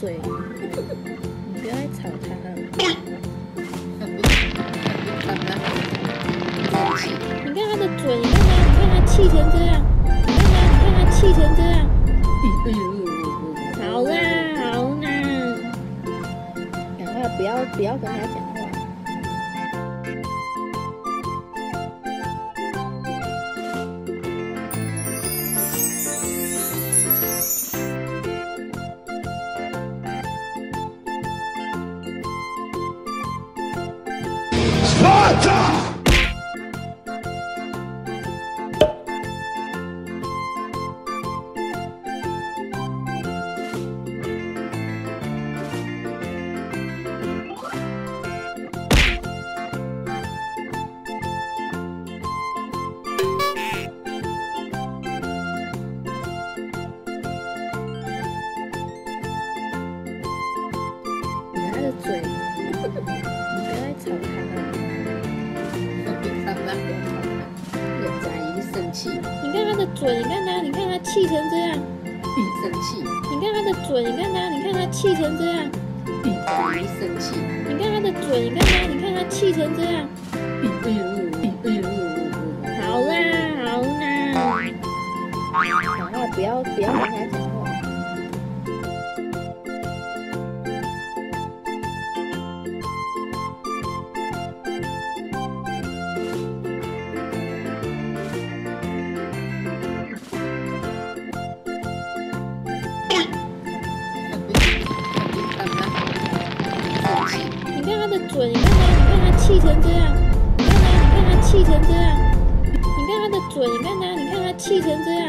嘴，你不要再吵他了。你看他的嘴，你看他气成这样，你看他气成这样。好啦，好啦，赶快不要跟他讲话。 嘴，你不要再吵他了。有在一生气。你看他的嘴，你看他气成这样。生气。你看他的嘴，你看他气成这样。在一生气。你看他的嘴，你看他气成这样。好啦，好啦，赶快不要跟他讲话。 你看他的嘴，你看他气成这样，你看他气成这样，你看他的嘴，你看他气成这样。